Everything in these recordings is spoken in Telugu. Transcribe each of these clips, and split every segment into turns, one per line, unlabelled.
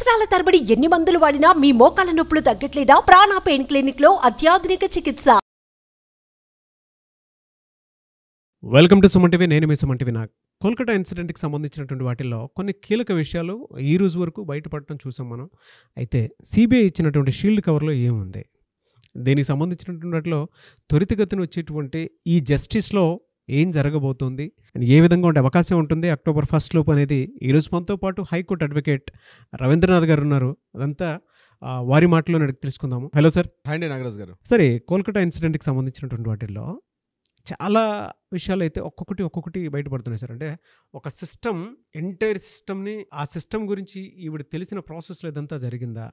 సంవత్సరాల తరబడి ఎన్ని మందులు వాడినా మీ మోకాల నొప్పులు తగ్గట్లేదా? ప్రాణ పెయిన్ క్లినిక్ లో అత్యాధునిక చికిత్స.
Welcome to Suman TV. నేను మీ సుమన్ టీవీ. కోల్కతా ఇన్సిడెంట్కి సంబంధించినటువంటి వాటిల్లో కొన్ని కీలక విషయాలు ఈ రోజు వరకు బయటపడటం చూసాం మనం. అయితే సిబిఐ ఇచ్చినటువంటి షీల్డ్ కవర్లో ఏముంది, దీనికి సంబంధించినటువంటి వాటిలో త్వరితగతిన వచ్చేటువంటి ఈ జస్టిస్లో ఏం జరగబోతుంది, ఏ విధంగా ఉండే అవకాశం ఉంటుంది అక్టోబర్ 1 లోపు అనేది ఈరోజు మనతో పాటు హైకోర్టు అడ్వకేట్ రవీంద్రనాథ్ గారు ఉన్నారు. అదంతా వారి మాటలో అడిగి తెలుసుకుందాము. Hello sir.
హాయ్ అండి నాగరాజ్ గారు.
సరే, కోల్కతా ఇన్సిడెంట్కి సంబంధించినటువంటి వాటిల్లో చాలా విషయాలు అయితే ఒక్కొక్కటి బయటపడుతున్నాయి సార్. అంటే ఒక సిస్టమ్, ఎంటైర్ సిస్టమ్ని, ఆ సిస్టమ్ గురించి ఈవిడ తెలిసిన ప్రాసెస్లో ఇదంతా జరిగిందా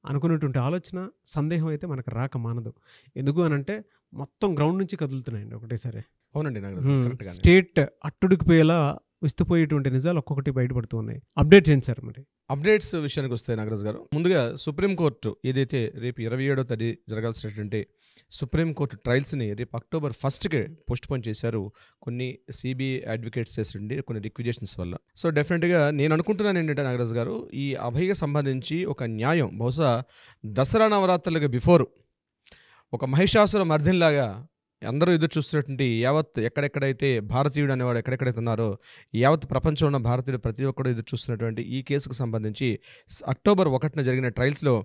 అనుకున్నటువంటి ఆలోచన, సందేహం అయితే మనకు రాక మానదు. ఎందుకు అని అంటే మొత్తం గ్రౌండ్ నుంచి కదులుతున్నాయండి ఒకటేసారి.
అవునండి నాగరాజ్,
స్టేట్ అట్టుడికిపోయేలా విస్తుపోయేటువంటి నిజాలు ఒక్కొక్కటి బయటపడుతూ ఉన్నాయి. అప్డేట్ చేయండి సార్. మరి
అప్డేట్స్ విషయానికి వస్తే నాగరాజ్ గారు, ముందుగా సుప్రీంకోర్టు ఏదైతే రేపు 27వ తేదీ జరగాల్సినటువంటి సుప్రీంకోర్టు ట్రయల్స్ని రేపు అక్టోబర్ 1కి పోస్ట్ పోన్ చేశారు. కొన్ని సిబిఐ అడ్వకేట్స్ చేసిండి కొన్ని రిక్విజేషన్స్ వల్ల. సో డెఫినెట్గా నేను అనుకుంటున్నాను ఏంటంటే నాగరాజ్ గారు, ఈ అభయకి సంబంధించి ఒక న్యాయం బహుశా దసరా నవరాత్రులకు బిఫోర్ ఒక మహిషాసుర మర్దిన్లాగా అందరూ ఎదురు చూస్తున్నటువంటి యావత్ ఎక్కడెక్కడైతే భారతీయుడు అనేవాడు ఎక్కడెక్కడైతే ఉన్నారో యావత్ ప్రపంచంలో ఉన్న భారతీయుడు ప్రతి ఒక్కరు ఎదురు చూస్తున్నటువంటి ఈ కేసుకు సంబంధించి అక్టోబర్ 1న జరిగిన ట్రయల్స్లో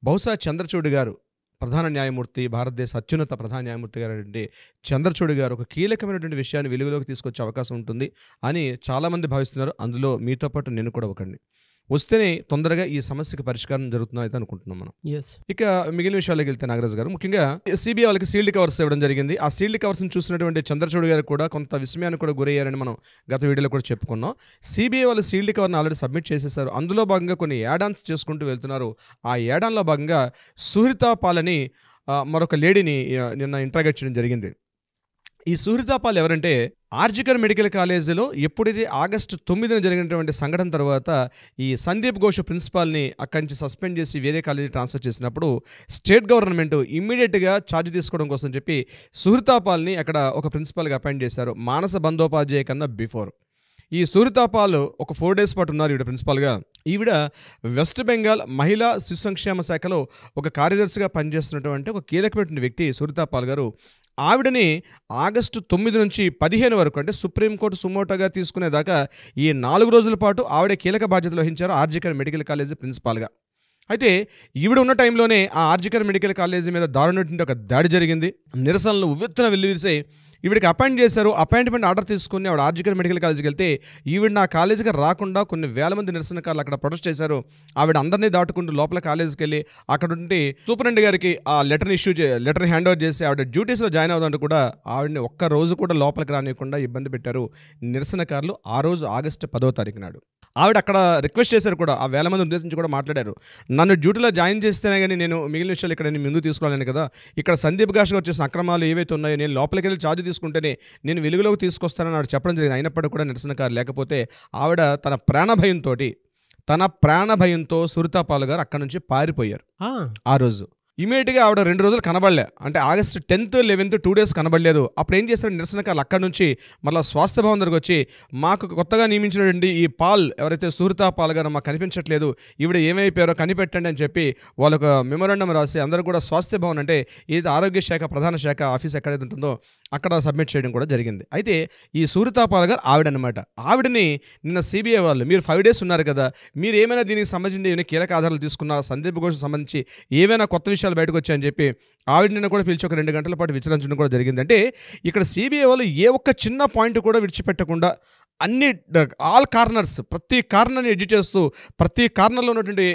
బహుశా చంద్రచూడ్ గారు, ప్రధాన న్యాయమూర్తి, భారతదేశ అత్యున్నత ప్రధాన న్యాయమూర్తి గారు అంటే చంద్రచూడ్ గారు ఒక కీలకమైనటువంటి విషయాన్ని వెలుగులోకి తీసుకొచ్చే అవకాశం ఉంటుంది అని చాలామంది భావిస్తున్నారు. అందులో మీతో పాటు నేను కూడా ఒకడిని. వస్తేనే తొందరగా ఈ సమస్యకు పరిష్కారం జరుగుతుందని అయితే అనుకుంటున్నాం మనం. ఇక మిగిలిన విషయాలకు వెళ్తే నాగరాజ్ గారు, ముఖ్యంగా సిబిఐ వాళ్ళకి సీల్డ్ కవర్స్ ఇవ్వడం జరిగింది. ఆ సీల్డ్ కవర్స్ని చూసినటువంటి చంద్రచూడ్ గారు కూడా కొంత విస్మయానికి కూడా గురయ్యారని మనం గత వీడియోలో కూడా చెప్పుకున్నాం. సిబిఐ వాళ్ళు సీల్డ్ కవర్ని ఆల్రెడీ సబ్మిట్ చేసేసారు. అందులో భాగంగా కొన్ని యాడాన్స్ చేసుకుంటూ వెళ్తున్నారు. ఆ యాడాన్లో భాగంగా సుహృతా పాల్ అని మరొక లేడీని నిన్న ఇంట్రాగేట్ చేయడం జరిగింది. ఈ సుహృతా పాల్ ఎవరంటే, ఆర్జికర్ మెడికల్ కాలేజీలో ఎప్పుడైతే ఆగస్టు 9న జరిగినటువంటి సంఘటన తర్వాత ఈ సందీప్ ఘోష్ ప్రిన్సిపాల్ని అక్కడి నుంచి సస్పెండ్ చేసి వేరే కాలేజీ ట్రాన్స్ఫర్ చేసినప్పుడు స్టేట్ గవర్నమెంట్ ఇమ్మీడియట్గా ఛార్జ్ తీసుకోవడం కోసం చెప్పి సుహృతా పాల్ని అక్కడ ఒక ప్రిన్సిపాల్గా అపాయింట్ చేశారు, మానస బందోపాధ్యాయ కన్నా బిఫోర్. ఈ సుహృతా పాల్ ఒక 4 days పాటు ఉన్నారు ఈవిడ ప్రిన్సిపాల్గా. ఈవిడ వెస్ట్ బెంగాల్ మహిళా శిశు సంక్షేమ శాఖలో ఒక కార్యదర్శిగా పనిచేస్తున్నటువంటి ఒక కీలకమైన వ్యక్తి సుహృతా పాల్ గారు. ఆవిడని ఆగస్టు 9 నుంచి 15 వరకు, అంటే సుప్రీంకోర్టు సుమోటోగా తీసుకునేదాకా ఈ 4 రోజుల పాటు ఆవిడ కీలక బాధ్యతలు వహించారు ఆర్జికర్ మెడికల్ కాలేజీ ప్రిన్సిపాల్గా. అయితే ఈవిడ ఉన్న టైంలోనే ఆ ఆర్జికర్ మెడికల్ కాలేజీ మీద దారుణటువంటి ఒక దాడి జరిగింది. నిరసనలు ఉవ్వెత్తున వెల్లువిరిసాయి. ఈవిడికి అపాయింట్ చేశారు. అపాయింట్మెంట్ ఆర్డర్ తీసుకుని ఆవిడ ఆర్జికర్ మెడికల్ కాలేజీకి వెళ్తే ఈవిడ నా కాలేజీకి రాకుండా కొన్ని వేల మంది నిరసనకారులు అక్కడ ప్రొటెస్ట్ చేశారు. ఆవిడ అందరినీ దాటుకుంటూ లోపల కాలేజీకి వెళ్ళి అక్కడ ఉండి సూపరింటెండెంట్ గారికి ఆ లెటర్ని హ్యాండ్ ఓవర్ చేసి ఆవిడ డ్యూటీస్లో జాయిన్ అవుదంటూ కూడా ఆవిడని ఒక్క రోజు కూడా లోపలికి రానియకుండా ఇబ్బంది పెట్టారు నిరసనకారులు. ఆ రోజు ఆగస్టు 10వ తారీఖు నాడు ఆవిడ అక్కడ రిక్వెస్ట్ చేశారు కూడా, ఆ వేల మంది ఉద్దేశించి కూడా మాట్లాడారు. నన్ను డ్యూటీలో జాయిన్ చేస్తేనే కానీ నేను మిగిలిన విషయాలు ఇక్కడ నేను ముందు తీసుకోవాలని కదా, ఇక్కడ సందీప్ ఘోష్ గారు చేసిన అక్రమాలు ఏవైతే ఉన్నాయో నేను లోపలికి వెళ్ళి ఛార్జ్ తీసుకుంటేనే నేను వెలుగులోకి తీసుకొస్తానని ఆవిడ చెప్పడం జరిగింది. అయినప్పటికీ కూడా నిరసనకారు లేకపోతే ఆవిడ తన ప్రాణ భయంతో సుహృతా పాల్ గారు అక్కడ నుంచి పారిపోయారు. ఆ రోజు ఇమీడియట్గా ఆవిడ 2 రోజులు కనబడలే, అంటే ఆగస్టు 10th 11th 2 days కనబడలేదు. అప్పుడు ఏం చేశారు నిరసనకారులు అక్కడ నుంచి మళ్ళీ స్వాస్థ్య భవన్ దగ్గరకు వచ్చి, మాకు కొత్తగా నియమించినటువంటి ఈ పాల్ ఎవరైతే సుహృతా పాల్ గారు మాకు కనిపించట్లేదు, ఈవిడ ఏమైపోయారో కనిపెట్టండి అని చెప్పి వాళ్ళకు మెమోరాండం రాసి అందరూ కూడా స్వాస్థ్య భవన్, అంటే ఏది ఆరోగ్య శాఖ ప్రధాన శాఖ ఆఫీస్ ఎక్కడైతే ఉంటుందో అక్కడ సబ్మిట్ చేయడం కూడా జరిగింది. అయితే ఈ సుహృతా పాల్ గారు ఆవిడనమాట. ఆవిడని నిన్న సిబిఐ వాళ్ళు, మీరు 5 days ఉన్నారు కదా, మీరు ఏమైనా దీనికి సంబంధించి ఏమైనా కీలక ఆధారాలు తీసుకున్నారా, సందీప్ ఘోష్ సంబంధించి ఏమైనా కొత్త విషయాలు బయటకు వచ్చాయని చెప్పి ఆవిడ నిన్న కూడా పిలిచి ఒక 2 గంటల పాటు విచారించడం కూడా జరిగింది. అంటే ఇక్కడ సిబిఐ వాళ్ళు ఏ ఒక్క చిన్న పాయింట్ కూడా విడిచిపెట్టకుండా అన్ని ఆల్ కార్నర్స్, ప్రతి కార్నర్ని ఎడ్జ్ చేస్తూ ప్రతి కార్నర్లో ఉన్నటువంటి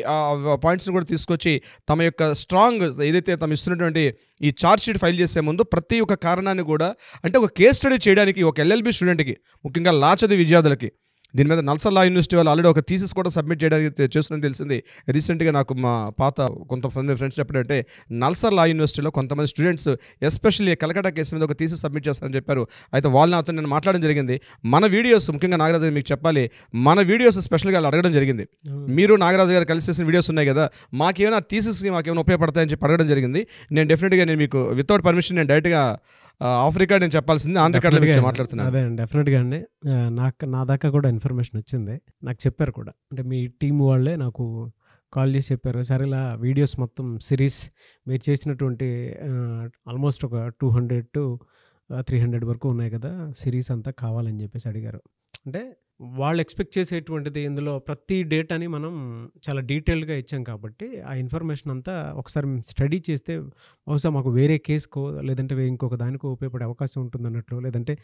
పాయింట్స్ని కూడా తీసుకొచ్చి తమ యొక్క స్ట్రాంగ్ ఏదైతే తమ ఇస్తున్నటువంటి ఈ ఛార్జ్ షీట్ ఫైల్ చేసే ముందు ప్రతి ఒక్క కారణాన్ని కూడా, అంటే ఒక కేస్ స్టడీ చేయడానికి ఒక ఎల్ఎల్బి స్టూడెంట్కి, ముఖ్యంగా లా చదివే విద్యార్థులకి దీని మీద నల్సార్ లా యూనివర్సిటీ వాళ్ళు ఆల్రెడీ ఒక థీసిస్ కూడా సబ్మిట్ చేయడానికి చేస్తుందని తెలిసింది. రీసెంట్గా నాకు మా పాత కొంతమంది ఫ్రెండ్స్ చెప్పారంటే నల్సార్ లా యూనివర్సిటీలో కొంతమంది స్టూడెంట్స్ ఎస్పెషల్లీ కలకటా కేసు మీద ఒక థీసిస్ సబ్మిట్ చేస్తారని చెప్పారు. అయితే వాళ్ళు నాతో నేను మాట్లాడడం జరిగింది. మన వీడియోస్, ముఖ్యంగా నాగరాజు మీకు చెప్పాలి, మన వీడియోస్ స్పెషల్గా వాళ్ళు అడగడం జరిగింది. మీరు నాగరాజు గారు కలిసి చేసిన వీడియోస్ ఉన్నాయి కదా, మాకేమైనా థీసిస్కి మాకేమైనా ఉపయోగపడతాయని చెప్పి అడగడం జరిగింది. నేను డెఫినెట్గా నేను మీకు వితౌట్ పర్మిషన్ నేను డైరెక్ట్గా ఆఫ్ రికార్డ్ నేను చెప్పాల్సింది ఆన్ రికార్డ్ మాట్లాడుతున్నాను.
అదే డెఫినెట్గా అండి. నా దాకా కూడా ఇన్ఫర్మేషన్ వచ్చింది, నాకు చెప్పారు కూడా. అంటే మీ టీం వాళ్ళే నాకు కాల్ చేసి చెప్పారు, సరే ఇలా వీడియోస్ మొత్తం సిరీస్ మీరు చేసినటువంటి ఆల్మోస్ట్ ఒక 200 to 300 వరకు ఉన్నాయి కదా, సిరీస్ అంతా కావాలని చెప్పేసి అడిగారు. అంటే వాళ్ళు ఎక్స్పెక్ట్ చేసేటువంటిది ఇందులో ప్రతి డేటాని మనం చాలా డీటెయిల్డ్గా ఇచ్చాం కాబట్టి ఆ ఇన్ఫర్మేషన్ అంతా ఒకసారి స్టడీ చేస్తే బహుశా మాకు వేరే కేసుకో లేదంటే ఇంకొక దానికో ఉపయోగపడే అవకాశం ఉంటుంది అన్నట్లు, లేదంటే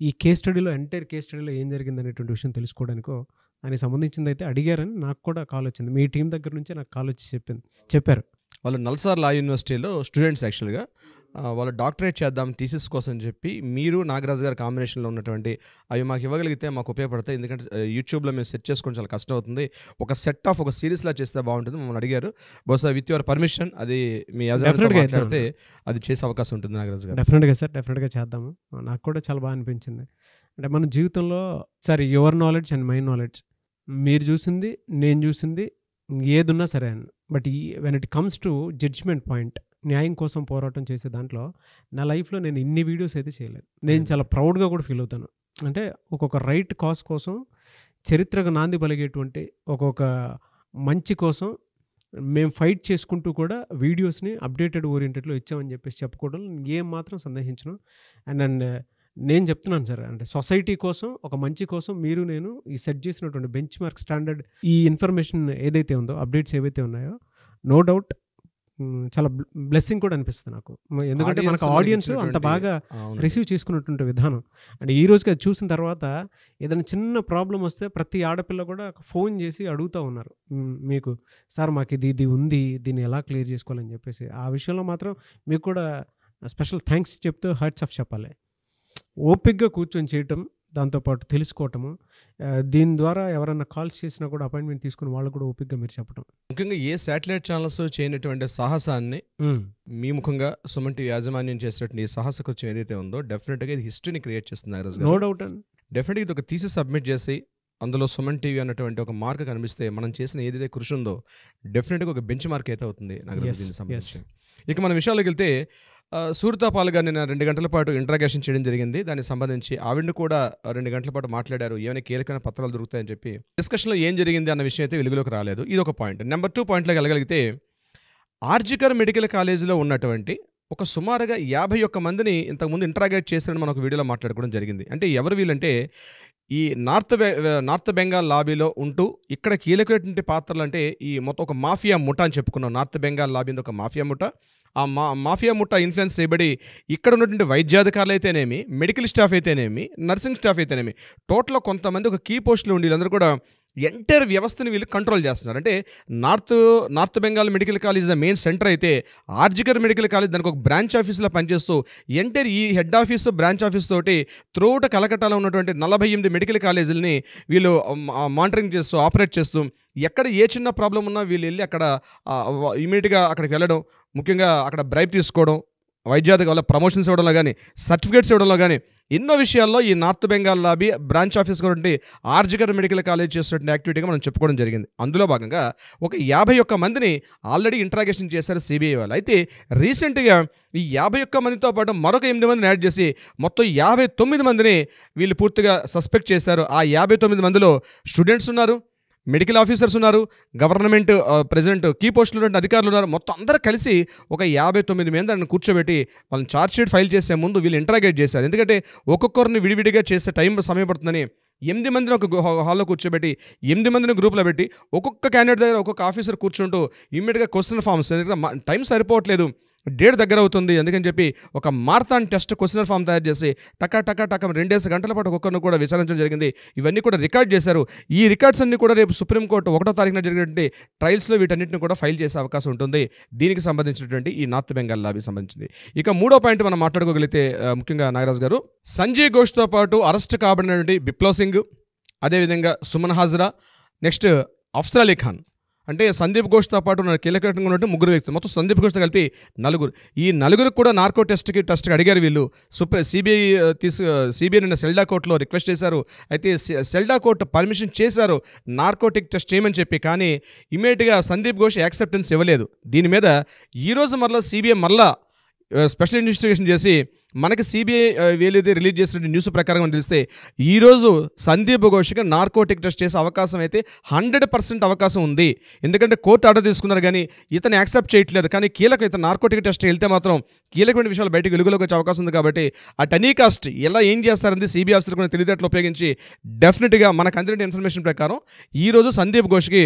ఈ కేస్ స్టడీలో ఎంటైర్ కేస్ స్టడీలో ఏం జరిగింది అనేటువంటి విషయం తెలుసుకోవడానికో దానికి సంబంధించింది అయితే అడిగారని నాకు కూడా కాల్ వచ్చింది. మీ టీం దగ్గర నుంచే నాకు కాల్ వచ్చి చెప్పారు.
వాళ్ళు నల్సార్ లా యూనివర్సిటీలో స్టూడెంట్స్ యాక్చువల్గా వాళ్ళు డాక్టరేట్ చేద్దాం థీసిస్ కోసం చెప్పి మీరు నాగరాజు గారి కాంబినేషన్లో ఉన్నటువంటి అవి మాకు ఇవ్వగలిగితే మాకు ఉపయోగపడతాయి, ఎందుకంటే యూట్యూబ్లో మేము సెట్ చేసుకోవడం చాలా కష్టం అవుతుంది, ఒక సిరీస్లా చేస్తే బాగుంటుంది మమ్మల్ని అడిగారు. బహుశా విత్ యువర్ పర్మిషన్ అది మీ మాట్లాడితే అది చేసే అవకాశం ఉంటుంది నాగరాజు గారు.
డెఫినెట్గా సార్, డెఫినెట్గా చేద్దాము. నాకు కూడా చాలా బాగా అనిపించింది. అంటే మన జీవితంలో sir your knowledge and my knowledge, మీరు చూసింది నేను చూసింది ఏదున్నా సరే అని, but when it comes to judgement point, న్యాయం కోసం పోరాటం చేసే దాంట్లో నా లైఫ్లో నేను ఇన్ని వీడియోస్ అయితే చేయలేదు. నేను చాలా ప్రౌడ్గా కూడా ఫీల్ అవుతాను. అంటే ఒక్కొక్క రైట్ కాజ్ కోసం చరిత్రకు నాంది పలిగేటువంటి ఒక్కొక్క మంచి కోసం మేము ఫైట్ చేసుకుంటూ కూడా వీడియోస్ని అప్డేటెడ్ ఓరియంటెడ్లో ఇచ్చామని చెప్పేసి చెప్పుకోవడం ఏం మాత్రం సందేహించను. అండ్ నేను చెప్తున్నాను సార్, అంటే సొసైటీ కోసం ఒక మంచి కోసం మీరు నేను ఈ సెట్ చేసినటువంటి బెంచ్ మార్క్ స్టాండర్డ్ ఈ ఇన్ఫర్మేషన్ ఏదైతే ఉందో, అప్డేట్స్ ఏవైతే ఉన్నాయో, నో డౌట్ చాలా బ్లెస్సింగ్ కూడా అనిపిస్తుంది నాకు. ఎందుకంటే మనకు ఆడియన్స్ అంత బాగా రిసీవ్ చేసుకున్నటువంటి విధానం. అంటే ఈ రోజుకి అది చూసిన తర్వాత ఏదైనా చిన్న ప్రాబ్లం వస్తే ప్రతి ఆడపిల్ల కూడా ఫోన్ చేసి అడుగుతూ ఉన్నారు, మీకు సార్ మాకు ఇది ఉంది, దీన్ని ఎలా క్లియర్ చేసుకోవాలని చెప్పేసి. ఆ విషయంలో మాత్రం మీకు కూడా స్పెషల్ థ్యాంక్స్ చెప్తూ హ్యాట్స్ ఆఫ్ చెప్పాలి. ఓపిక్గా కూర్చొని చేయటం, దాంతోపాటు తెలుసుకోవటము, దీని ద్వారా ఎవరైనా కాల్స్ చేసినా కూడా అపాయింట్మెంట్ తీసుకుని వాళ్ళు కూడా ఓపిక్గా మీరు చెప్పడం.
ముఖ్యంగా ఏ శాటిలైట్ ఛానల్స్ చేయనటువంటి సాహసాన్ని మీ ముఖంగా సుమన్ టీవీ యాజమాన్యం చేసినటువంటి ఈ సాహస కృత్యం ఏదైతే ఉందో డెఫినెట్గా ఇది హిస్టరీని క్రియేట్ చేస్తుంది నాగరాజు గారు.
నో డౌట్ అండి.
డెఫినెట్గా ఇది ఒక థీసిస్ సబ్మిట్ చేసి అందులో సుమన్ టీవీ అన్నటువంటి ఒక మార్క్ కనిపిస్తే మనం చేసిన ఏదైతే కృషి ఉందో డెఫినెట్గా ఒక బెంచ్ మార్క్ అయితే అవుతుంది నాగరాజు దీనికి సంబంధించి. ఇక మన విషయాలకు వెళ్తే సూర్తాపాల్ గారు నిన్న 2 గంటల పాటు ఇంట్రాగేషన్ చేయడం జరిగింది. దానికి సంబంధించి ఆవిడని కూడా 2 గంటల పాటు మాట్లాడారు, ఏమైనా కీలకమైన పత్రాలు దొరుకుతాయని చెప్పి. డిస్కషన్లో ఏం జరిగింది అన్న విషయం అయితే వెలుగులోకి రాలేదు. ఇది ఒక పాయింట్. నెంబర్ 2 పాయింట్లోకి వెళ్ళగలిగితే ఆర్జికర్ మెడికల్ కాలేజీలో ఉన్నటువంటి ఒక సుమారుగా 51 మందిని ఇంతకుముందు ఇంట్రాగేట్ చేశారని మనం ఒక వీడియోలో మాట్లాడుకోవడం జరిగింది. అంటే ఎవరు వీళ్ళంటే ఈ నార్త్ బెంగాల్ లాబీలో ఉంటూ ఇక్కడ కీలకమైనటువంటి పాత్రలు, అంటే ఈ మొత్తం ఒక మాఫియా ముఠా అని చెప్పుకున్నాం. నార్త్ బెంగాల్ లాబీ ఒక మాఫియా ముఠా. ఆ మాఫియా ముఠా ఇన్ఫ్లుయెన్స్ చేయబడి ఇక్కడ ఉన్నటువంటి వైద్యాధికారులు అయితేనేమి, మెడికల్ స్టాఫ్ అయితేనేమి, నర్సింగ్ స్టాఫ్ అయితేనేమి, టోటల్గా కొంతమంది ఒక కీ పోస్టులు ఉండి వీళ్ళందరూ కూడా ఎంటైర్ వ్యవస్థని వీళ్ళు కంట్రోల్ చేస్తున్నారు. అంటే north Bengal medical college main centre అయితే ఆర్జికర్ మెడికల్ కాలేజ్ దానికి ఒక బ్రాంచ్ ఆఫీస్లో పనిచేస్తూ ఎంటైర్ ఈ హెడ్ ఆఫీస్ బ్రాంచ్ ఆఫీస్ తోటి త్రూఅవుట్ కలకట్టాలో ఉన్నటువంటి 48 మెడికల్ కాలేజీలని వీళ్ళు మానిటరింగ్ చేస్తూ ఆపరేట్ చేస్తూ ఎక్కడ ఏ చిన్న ప్రాబ్లం ఉన్నా వీళ్ళు వెళ్ళి అక్కడ ఇమీడియట్గా అక్కడికి వెళ్ళడం, ముఖ్యంగా అక్కడ బ్రైబ్ తీసుకోవడం, వైద్యాధికారుల ప్రమోషన్స్ ఇవ్వడంలో కానీ, సర్టిఫికేట్స్ ఇవ్వడంలో కానీ, ఎన్నో విషయాల్లో ఈ north Bengal lobby branch office కాబట్టి ఆర్జికర్ మెడికల్ కాలేజ్ చేస్తున్న యాక్టివిటీగా మనం చెప్పుకోవడం జరిగింది. అందులో భాగంగా ఒక 51 మందిని ఆల్రెడీ ఇంట్రాగేషన్ చేశారు సిబిఐ వాళ్ళు. అయితే రీసెంట్గా ఈ 51 మందితో పాటు మరొక 8 మందిని యాడ్ చేసి మొత్తం 59 మందిని వీళ్ళు పూర్తిగా సస్పెక్ట్ చేశారు. ఆ 59 మందిలో స్టూడెంట్స్ ఉన్నారు, మెడికల్ ఆఫీసర్స్ ఉన్నారు, గవర్నమెంట్ ప్రెసిడెంట్ కీ పోస్టులు ఉన్న అధికారులు ఉన్నారు. మొత్తం అందరూ కలిసి ఒక 59 మంది కూర్చోబెట్టి వాళ్ళని ఛార్జ్ షీట్ ఫైల్ చేసే ముందు వీళ్ళు ఇంట్రాగేట్ చేశారు. ఎందుకంటే ఒక్కొక్కరిని విడివిడిగా చేసే సమయం పడుతుందని 8 మందిని ఒక హాల్లో కూర్చోబెట్టి 8 మందిని గ్రూప్లో పెట్టి ఒక్కొక్క క్యాండిడేట్ దగ్గర ఒక్కొక్క ఆఫీసర్ కూర్చుంటూ ఇమ్మీడియట్గా క్వశ్చన్ ఫామ్స్, ఎందుకంటే టైం సరిపోవట్లేదు, డేట్ దగ్గర అవుతుంది, అందుకని చెప్పి ఒక మార్థాన్ టెస్ట్ క్వశ్చనర్ ఫామ్ తయారు చేసి టకా 2 గంటల పాటు ఒక్కొక్కరిని కూడా విచారించడం జరిగింది. ఇవన్నీ కూడా రికార్డ్ చేశారు. ఈ రికార్డ్స్ అన్ని కూడా రేపు సుప్రీంకోర్టు 1వ తారీఖున జరిగినటువంటి ట్రయల్స్లో వీటన్నిటిని కూడా ఫైల్ చేసే అవకాశం ఉంటుంది. దీనికి సంబంధించినటువంటి ఈ నార్త్ బెంగాల్ లాబీ సంబంధించింది. ఇక 3వ పాయింట్ మనం మాట్లాడుకోగలిగితే ముఖ్యంగా నాగరాజ్ గారు, సంజయ్ ఘోష్తో పాటు అరెస్ట్ కాబడినటువంటి బిప్లవ్ సింగ్, అదేవిధంగా సుమన్ హాజ్రా, నెక్స్ట్ అఫ్సర్ అలీ ఖాన్, అంటే సందీప్ ఘోష్తో పాటు కీలకంగా ఉన్నట్టు 3 వ్యక్తులు, మొత్తం సందీప్ ఘోష్తో కలిపి 4. ఈ 4 కూడా నార్కో టెస్ట్కి అడిగారు వీళ్ళు. సిబిఐ నిన్న సెల్డా కోర్టులో రిక్వెస్ట్ చేశారు. అయితే సెల్డా కోర్టు పర్మిషన్ చేశారు నార్కోటిక్ టెస్ట్ చేయమని చెప్పి, కానీ ఇమీడియట్గా సందీప్ ఘోష్ యాక్సెప్టెన్స్ ఇవ్వలేదు. దీని మీద ఈరోజు మరలా సిబిఐ మరలా స్పెషల్ ఇన్వెస్టిగేషన్ చేసి మనకి సిబిఐ వీలైతే రిలీజ్ చేసిన న్యూస్ ప్రకారం తెలిస్తే ఈరోజు సందీప్ ఘోష్కి నార్కోటిక్ టెస్ట్ చేసే అవకాశం అయితే 100% అవకాశం ఉంది. ఎందుకంటే కోర్టు ఆర్డర్ తీసుకున్నారు కానీ ఇతను యాక్సెప్ట్ చేయట్లేదు. కానీ ఇతను నార్కోటిక్ టెస్ట్ వెళ్తే మాత్రం కీలకమైన విషయాలు బయటకు వెలుగులోకి వచ్చే అవకాశం ఉంది. కాబట్టి ఆ టనీ కాస్ట్ ఎలా ఏం చేస్తారని సిబిఐ ఆఫీసర్ కొన్ని తెలివితేటలు ఉపయోగించి డెఫినెట్గా మనకు అందిన ఇన్ఫర్మేషన్ ప్రకారం ఈరోజు సందీప్ ఘోష్కి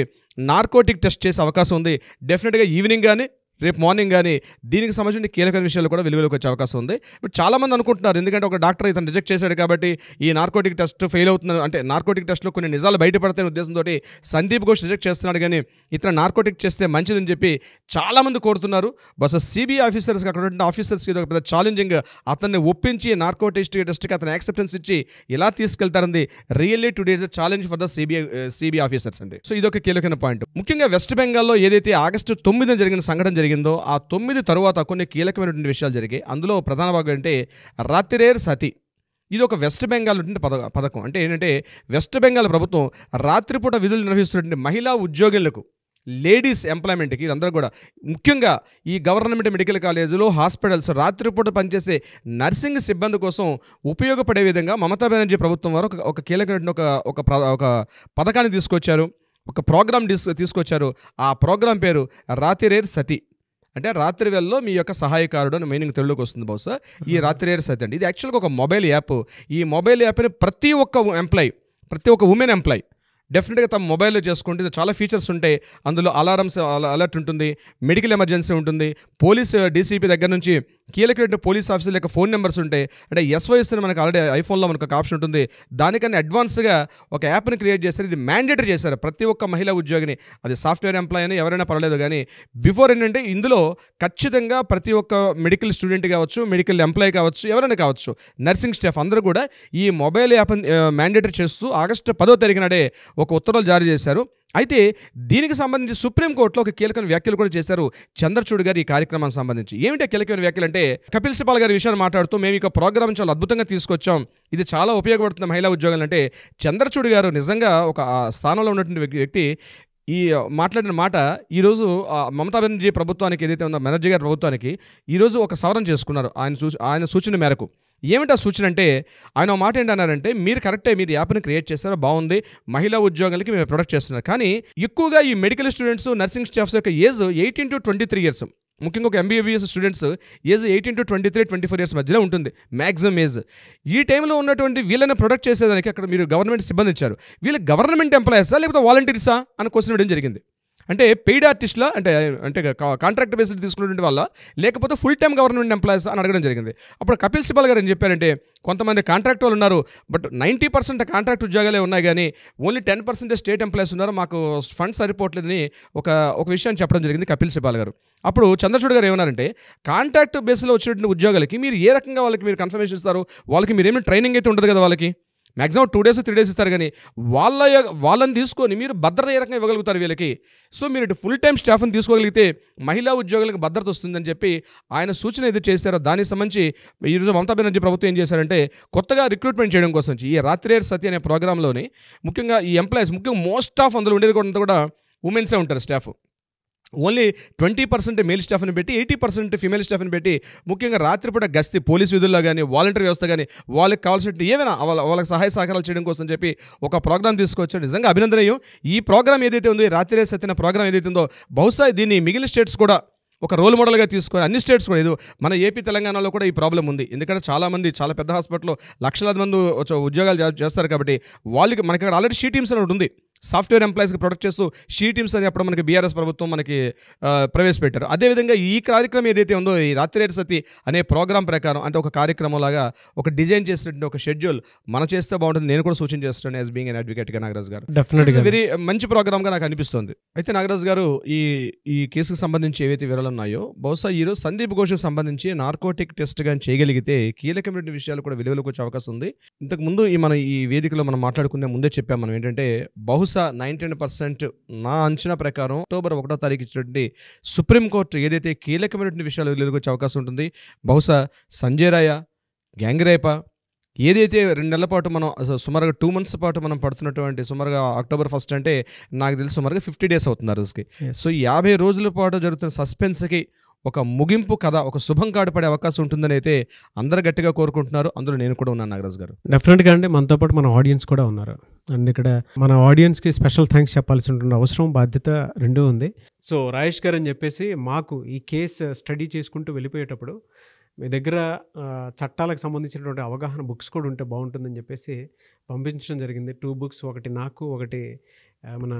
నార్కోటిక్ టెస్ట్ చేసే అవకాశం ఉంది. డెఫినెట్గా ఈవినింగ్ కానీ రేపు మార్నింగ్ కానీ దీనికి సంబంధించిన కీలకమైన విషయాలు కూడా వెలుగులోకి వచ్చే అవకాశం ఉంది. ఇప్పుడు చాలామంది అనుకుంటున్నారు ఎందుకంటే ఒక డాక్టర్ ఇతను రిజెక్ట్ చేశాడు కాబట్టి ఈ నార్కోటిక్ టెస్ట్ ఫెయిల్ అవుతున్నారు, అంటే నార్కోటిక్ టెస్ట్లో కొన్ని నిజాలు బయటపడతాయనే ఉద్దేశంతో సందీప్ ఘోష్ రిజెక్ట్ చేస్తున్నాడు. కానీ ఇతను నార్కోటిక్ చేస్తే మంచిదని చెప్పి చాలామంది కోరుతున్నారు. బస్ సిబిఐ ఆఫీసర్స్కి అక్కడ ఉన్న ఆఫీసర్స్కి ఇది ఒక పెద్ద ఛాలెంజింగ్. అతన్ని ఒప్పించి నార్కోటిక్ టెస్ట్కి అతను యాక్సెప్టెన్స్ ఇచ్చి ఎలా తీసుకెళ్తారంది really today is a challenge for the CBI officers అండి. సో ఇదొక కీలకమైన పాయింట్. ముఖ్యంగా వెస్ట్ బెంగాల్లో ఏదైతే ఆగస్టు 9న జరిగిన సంఘటన జరిగిందో ఆ 9 తరువాత కొన్ని కీలకమైనటువంటి విషయాలు జరిగాయి. అందులో ప్రధాన భాగం అంటే రాత్రిరేర్ సతి. ఇది ఒక వెస్ట్ బెంగాల్ పథకం. అంటే ఏంటంటే వెస్ట్ బెంగాల్ ప్రభుత్వం రాత్రిపూట విధులు నిర్వహిస్తున్నటువంటి మహిళా ఉద్యోగులకు, లేడీస్ ఎంప్లాయ్మెంట్కి అందరూ కూడా ముఖ్యంగా ఈ గవర్నమెంట్ మెడికల్ కాలేజీలో, హాస్పిటల్స్ రాత్రిపూట పనిచేసే నర్సింగ్ సిబ్బంది కోసం ఉపయోగపడే విధంగా మమతా బెనర్జీ ప్రభుత్వం వారు ఒక కీలకమైన ఒక పథకాన్ని తీసుకొచ్చారు, ఒక ప్రోగ్రామ్ తీసుకొచ్చారు. ఆ ప్రోగ్రాం పేరు రాత్రిరేర్ సతి. అంటే రాత్రి వేళలో మీ యొక్క సహాయకారుడు అని మీనింగ్ తెలుగులోకి వస్తుంది బహుశా. ఈ రాత్రిరేర్ సతి అండి ఇది యాక్చువల్గా ఒక మొబైల్ యాప్. ఈ మొబైల్ యాప్ని ప్రతి ఒక్క ఉమెన్ ఎంప్లాయ్ డెఫినెట్గా తమ మొబైల్లో చేసుకుంటే చాలా ఫీచర్స్ ఉంటాయి. అందులో అలారమ్స్ అలర్ట్ ఉంటుంది, మెడికల్ ఎమర్జెన్సీ ఉంటుంది, పోలీస్ డీసీపీ దగ్గర నుంచి కీలకమైన పోలీస్ ఆఫీసర్ల యొక్క ఫోన్ నెంబర్స్ ఉంటాయి. అంటే SOS అని మనకు ఆల్రెడీ ఐఫోన్లో మనకు ఒక ఆప్షన్ ఉంటుంది. దానికన్నా అడ్వాన్స్గా ఒక యాప్ని క్రియేట్ చేశారు. ఇది మ్యాండేటరీ చేశారు ప్రతి ఒక్క మహిళా ఉద్యోగిని, అది సాఫ్ట్వేర్ ఎంప్లాయ్ అని ఎవరైనా పర్వాలేదు. కానీ బిఫోర్ ఏంటంటే ఇందులో ఖచ్చితంగా ప్రతి ఒక్క మెడికల్ స్టూడెంట్ కావచ్చు, మెడికల్ ఎంప్లాయ్ కావచ్చు, ఎవరైనా కావచ్చు, నర్సింగ్ స్టాఫ్ అందరూ కూడా ఈ మొబైల్ యాప్ని మ్యాండేటరీ చేస్తూ ఆగస్టు 10వ తారీఖు నాడే ఒక ఉత్తర్వులు జారీ చేశారు. అయితే దీనికి సంబంధించి సుప్రీంకోర్టులో ఒక కీలకమైన వ్యాఖ్యలు కూడా చేశారు చంద్రచూడ్ గారు ఈ కార్యక్రమానికి సంబంధించి. ఏమిటి కీలకమైన వ్యాఖ్యలు అంటే కపిల్ సిబాల్ గారి విషయాన్ని మాట్లాడుతూ మేము ఈ ప్రోగ్రామ్ చాలా అద్భుతంగా తీసుకొచ్చాం, ఇది చాలా ఉపయోగపడుతుంది మహిళా ఉద్యోగాలు అంటే. చంద్రచూడ్ గారు నిజంగా ఒక స్థానంలో ఉన్నటువంటి వ్యక్తి ఈ మాట్లాడిన మాట ఈరోజు మమతా బెనర్జీ ప్రభుత్వానికి ఏదైతే ఉందో బెనర్జీ గారి ప్రభుత్వానికి ఈరోజు ఒక సవరణ చేసుకున్నారు ఆయన సూచన మేరకు. ఏమిటి ఆ సూచన అంటే ఆయన మాట ఏంటన్నారంటే మీరు కరెక్టే, మీరు యాప్ని క్రియేట్ చేస్తారో బాగుంది, మహిళా ఉద్యోగాలకి మేము ప్రొడక్ట్ చేస్తున్నారు. కానీ ఎక్కువగా ఈ మెడికల్ స్టూడెంట్స్, నర్సింగ్ స్టాఫ్స్ యొక్క ఏజ్ 18 to 23 years. ముఖ్యంగా ఒక MBBS students age 18 to 23, 24 years మధ్యలో ఉంటుంది మ్యాక్సిమం ఏజ్. ఈ టైంలో ఉన్నటువంటి వీళ్ళని ప్రొడక్ట్ చేసేదానికి అక్కడ మీరు గవర్నమెంట్ సిబ్బంది ఇచ్చారు. వీళ్ళు గవర్నమెంట్ ఎంప్లాయీసా లేకపోతే వాలంటీర్సా అని క్వశ్చన్ వేయడం జరిగింది. అంటే పెయిడ్ ఆర్టిస్ట్లా అంటే కాంట్రాక్ట్ బేస్డ్ తీసుకున్నటువంటి వాళ్ళ లేకపోతే ఫుల్ టైమ్ గవర్నమెంట్ ఎంప్లాయీస్ అని అడగడం జరిగింది. అప్పుడు కపిల్ సిబాల్ గారు ఏం చెప్పారంటే కొంతమంది కాంట్రాక్ట్ వాళ్ళు ఉన్నారు, బట్ 90% కాంట్రాక్ట్ ఉద్యోగాలే ఉన్నాయి, కానీ ఓన్లీ 10% స్టేట్ ఎంప్లాయీస్ ఉన్నారు, మాకు ఫండ్స్ సరిపోవట్లేదని ఒక విషయాన్ని చెప్పడం జరిగింది కపిల్ సిబాల్ గారు. అప్పుడు చంద్రచూడ్ గారు ఏమన్నారంటే కాంట్రాక్ట్ బేస్లో వచ్చినటువంటి ఉద్యోగాలకి మీరు ఏ రకంగా వాళ్ళకి మీరు కన్ఫర్మేషన్ ఇస్తారు, వాళ్ళకి మీరు ఏమైనా ట్రైనింగ్ అయితే ఉండదు కదా, వాళ్ళకి మ్యాక్సిమం 2 days 3 days ఇస్తారు, కానీ వాళ్ళని తీసుకొని మీరు భద్రత ఏ రకంగా ఇవ్వగలుగుతారు వీళ్ళకి. సో మీరు ఫుల్ టైం స్టాఫ్ని తీసుకోగలిగితే మహిళా ఉద్యోగులకు భద్రత వస్తుందని చెప్పి ఆయన సూచన ఏదో చేశారో దానికి సంబంధించి ఈరోజు మమతా బెనర్జీ ప్రభుత్వం ఏం చేశారంటే కొత్తగా రిక్రూట్మెంట్ చేయడం కోసం ఈ రాత్రిరేర్ సతి అనే ప్రోగ్రాంలోని ముఖ్యంగా ఈ ఎంప్లాయీస్ ముఖ్యంగా మోస్ట్ ఆఫ్ అందులో ఉండేది కూడా ఉమెన్సే ఉంటారు స్టాఫ్. ఓన్లీ 20% మేల్ స్టాఫ్ని పెట్టి 80% ఫీమేల్ స్టాఫ్ని పెట్టి ముఖ్యంగా రాత్రిపూట గస్తీ పోలీస్ విధుల్లో కానీ వాలంటీర్ వ్యవస్థ కానీ వాళ్ళకి కావాల్సినట్టు ఏమైనా వాళ్ళకి సహాయ సహకారాలు చేయడం కోసం చెప్పి ఒక ప్రోగ్రామ్ తీసుకొచ్చారు. నిజంగా అభినందనీయం. ఈ ప్రోగ్రామ్ ఏదైతే ఉందో ఈ రాత్రిరేర్ సతి అనే ప్రోగ్రామ్ ఏదైతే ఉందో బహుశా దీన్ని మిగిలిన స్టేట్స్ కూడా ఒక రోల్ మోడల్గా తీసుకొని అన్ని స్టేట్స్ కూడా ఇది మన ఏపీ తెలంగాణలో కూడా ఈ ప్రాబ్లం ఉంది. ఎందుకంటే చాలామంది చాలా పెద్ద హాస్పిటల్లో లక్షలాది మంది ఉద్యోగాలు చేస్తారు కాబట్టి వాళ్ళకి మనకి అక్కడ ఆల్రెడీ షీ టీమ్స్ అని ఉంది, సాఫ్ట్వేర్ ఎంప్లాయీస్కి ప్రొడక్ట్ చేస్తూ షీ టీమ్స్ అని అప్పుడు మనకి బీఆర్ఎస్ ప్రభుత్వం మనకి ప్రవేశపెట్టారు. అదేవిధంగా ఈ కార్యక్రమం ఏదైతే ఉందో ఈ రాత్రిరేర్ సతి అనే ప్రోగ్రామ్ ప్రకారం అంటే ఒక కార్యక్రమం లాగా ఒక డిజైన్ చేసినటువంటి ఒక షెడ్యూల్ మనం చేస్తే బాగుంటుంది. నేను కూడా సూచన చేస్తాను యాజ్ బీయింగ్ అన్ అడ్వకేట్గా నాగరాజ్ గారు. డెఫినెట్గా వెరీ మంచి ప్రోగ్రామ్గా నాకు అనిపిస్తుంది. అయితే నాగరాజ్ గారు ఈ కేసుకు సంబంధించి ఏవైతే వివరాలు ఉన్నాయో బహుశా ఈరోజు సందీప్ ఘోష్కి సంబంధించి నార్కోటిక్ టెస్ట్ కానీ చేయగలిగితే కీలకమైన విషయాలు కూడా వెలుగులోకి వచ్చే అవకాశం ఉంది. ఇంతకుముందు మన ఈ వేదికలో మనం మాట్లాడుకునే ముందే చెప్పాం మనం ఏంటంటే బహుశా 99% నా అంచనా ప్రకారం అక్టోబర్ 1వ తారీఖు ఇచ్చినటువంటి సుప్రీంకోర్టు ఏదైతే కీలకమైనటువంటి విషయాలు వెలుగులోకి వచ్చే అవకాశం ఉంటుంది. బహుశా సంజయ్ రాయ, గ్యాంగ్ రేప, ఏదైతే 2 నెలల పాటు మనం సుమారుగా 2 మంత్స్ పాటు మనం పడుతున్నటువంటి సుమారుగా అక్టోబర్ 1 అంటే నాకు తెలిసి సుమారుగా 50 డేస్ అవుతుంది ఆ రోజుకి. సో 50 రోజుల పాటు జరుగుతున్న సస్పెన్స్కి ఒక ముగింపు కథ, ఒక శుభం కాడు పడే అవకాశం ఉంటుందని అయితే అందరు గట్టిగా కోరుకుంటున్నారు. అందులో నేను కూడా ఉన్నాను నాగరాజ్ గారు.
డెఫినెట్గా అండి, మనతో పాటు మన ఆడియన్స్ కూడా ఉన్నారు. అండ్ ఇక్కడ మన ఆడియన్స్కి స్పెషల్ థ్యాంక్స్ చెప్పాల్సిన అవసరం, బాధ్యత రెండూ ఉంది. సో రాజేష్ గారు అని చెప్పేసి మాకు ఈ కేసు స్టడీ చేసుకుంటూ వెళ్ళిపోయేటప్పుడు మీ దగ్గర చట్టాలకు సంబంధించినటువంటి అవగాహన బుక్స్ కూడా ఉంటే బాగుంటుందని చెప్పేసి పంపించడం జరిగింది. 2 బుక్స్, ఒకటి నాకు, ఒకటి మన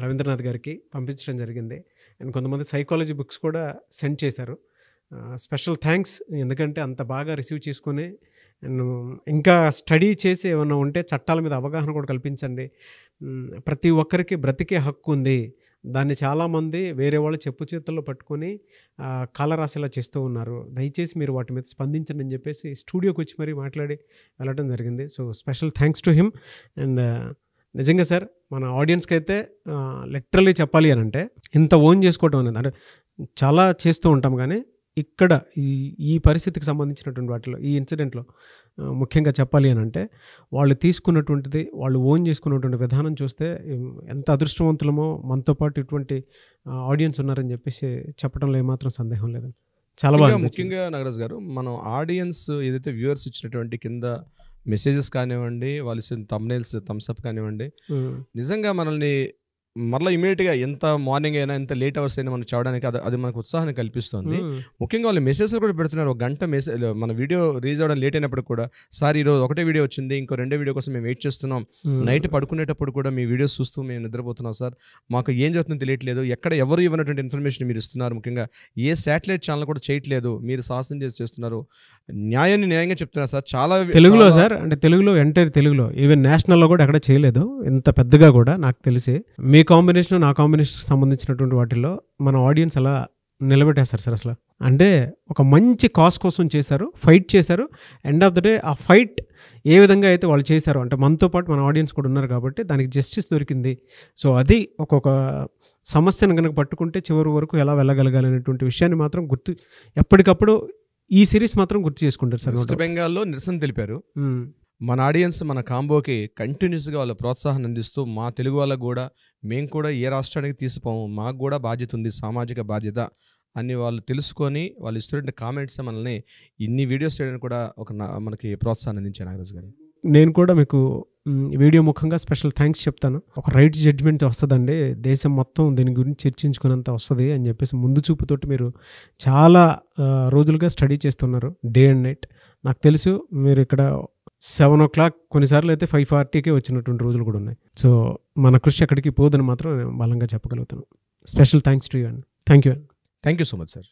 రవీంద్రనాథ్ గారికి పంపించడం జరిగింది. అండ్ కొంతమంది సైకాలజీ బుక్స్ కూడా సెండ్ చేశారు. స్పెషల్ థ్యాంక్స్, ఎందుకంటే అంత బాగా రిసీవ్ చేసుకొని అండ్ ఇంకా స్టడీ చేసి ఏమైనా ఉంటే చట్టాల మీద అవగాహన కూడా కల్పించండి. ప్రతి ఒక్కరికి బ్రతికే హక్కు ఉంది, దాన్ని చాలామంది వేరే వాళ్ళు చెప్పు చేతుల్లో పట్టుకొని కాలరాసేలా చేస్తూ ఉన్నారు. దయచేసి మీరు వాటి మీద స్పందించండి అని చెప్పేసి స్టూడియోకి వచ్చి మరీ మాట్లాడి వెళ్ళడం జరిగింది. So special thanks to him. And నిజంగా సార్, మన ఆడియన్స్కి అయితే లిటరల్లీ చెప్పాలి అని అంటే ఇంత ఓన్ చేసుకోవడం అనేది, అంటే చాలా చేస్తూ ఉంటాం కానీ ఇక్కడ ఈ పరిస్థితికి సంబంధించినటువంటి వాటిలో, ఈ ఇన్సిడెంట్లో ముఖ్యంగా చెప్పాలి అని అంటే వాళ్ళు తీసుకున్నటువంటిది, వాళ్ళు ఓన్ చేసుకున్నటువంటి విధానం చూస్తే ఎంత అదృష్టవంతులమో, మనతో పాటు ఇటువంటి ఆడియన్స్ ఉన్నారని చెప్పేసి చెప్పడంలో ఏమాత్రం సందేహం లేదండి. చాలా బాగా.
ముఖ్యంగా నాగరాజ్ గారు, మనం ఆడియన్స్ ఏదైతే వ్యూవర్స్ ఇచ్చినటువంటి కింద మెసేజెస్ కానివ్వండి, వాళ్ళు ఇచ్చిన థంబ్నెయిల్స్, థమ్స్అప్ కానివ్వండి, నిజంగా మనల్ని మరలా ఇమీడియట్గా ఎంత మార్నింగ్ అయినా ఎంత లేట్ అవర్స్ అయినా మనం చూడడానికి అది మనకు ఉత్సాహాన్ని కల్పిస్తుంది. ముఖ్యంగా వాళ్ళు మెసేజ్లు కూడా పెడుతున్నారు. ఒక గంట మెసేజ్, మన వీడియో రిలీజ్ అవ్వడం లేట్ అయినప్పుడు కూడా, సార్ ఈరోజు ఒకటే వీడియో వచ్చింది, ఇంకో 2వ వీడియో కోసం మేము వెయిట్ చేస్తున్నాం, నైట్ పడుకునేటప్పుడు కూడా మీ వీడియోస్ చూస్తూ మేము నిద్రపోతున్నాం సార్, మాకు ఏం జరుగుతుందో తెలియట్లేదు, ఎక్కడ ఎవరు ఇవ్వనటువంటి ఇన్ఫర్మేషన్ మీరు ఇస్తున్నారు, ముఖ్యంగా ఏ శాటిలైట్ ఛానల్ కూడా చేయట్లేదు, మీరు సాహసం చేసి చేస్తున్నారు, న్యాయాన్ని న్యాయంగా చెప్తున్నారు సార్. చాలా
తెలుగులో సార్, అంటే తెలుగులో, ఎంటైర్ తెలుగులో, ఈవెన్ నేషనల్లో కూడా ఎక్కడ చేయలేదు ఇంత పెద్దగా కూడా నాకు తెలిసి. మీ కాంబినేషన్, నా కాంబినేషన్కి సంబంధించినటువంటి వాటిల్లో మన ఆడియన్స్ అలా నిలబెట్టేస్తారు సార్. అసలు అంటే ఒక మంచి కాజ్ కోసం చేశారు, ఫైట్ చేశారు. ఎండ్ ఆఫ్ ద డే ఆ ఫైట్ ఏ విధంగా అయితే వాళ్ళు చేశారో, అంటే మనతో పాటు మన ఆడియన్స్ కూడా ఉన్నారు కాబట్టి దానికి జస్టిస్ దొరికింది. సో అది ఒక్కొక్క సమస్యను కనుక పట్టుకుంటే చివరి వరకు ఎలా వెళ్ళగలగాలి అనేటువంటి విషయాన్ని మాత్రం ఎప్పటికప్పుడు ఈ సిరీస్ మాత్రం గుర్తు చేసుకుంటారు సార్.
వెస్ట్ బెంగాల్లో నిరసన తెలిపారు. మన ఆడియన్స్ మన కాంబోకి కంటిన్యూస్గా వాళ్ళ ప్రోత్సాహాన్ని అందిస్తూ, మా తెలుగు వాళ్ళకు కూడా మేము కూడా ఏ రాష్ట్రానికి తీసిపోము, మాకు కూడా బాధ్యత ఉంది, సామాజిక బాధ్యత అని వాళ్ళు తెలుసుకొని వాళ్ళు ఇస్తున్న కామెంట్స్ మనల్ని ఇన్ని వీడియోస్ చేయడానికి కూడా మనకి ప్రోత్సాహాన్ని అందించాను నాగరాజ్ గారు.
నేను కూడా మీకు వీడియో ముఖంగా స్పెషల్ థ్యాంక్స్ చెప్తాను. ఒక రైట్ జడ్జ్మెంట్ వస్తుందండి, దేశం మొత్తం దీని గురించి చర్చించుకునేంత వస్తుంది అని చెప్పేసి ముందు చూపుతోటి మీరు చాలా రోజులుగా స్టడీ చేస్తున్నారు, డే అండ్ నైట్. నాకు తెలుసు మీరు ఇక్కడ 7 o'clock, కొన్నిసార్లు అయితే 5:40కే వచ్చినటువంటి రోజులు కూడా ఉన్నాయి. సో మన కృషి ఎక్కడికి పోదని మాత్రం నేను బలంగా చెప్పగలుగుతాను. స్పెషల్ థ్యాంక్స్ టు యూ అండి. Thank you so much sir.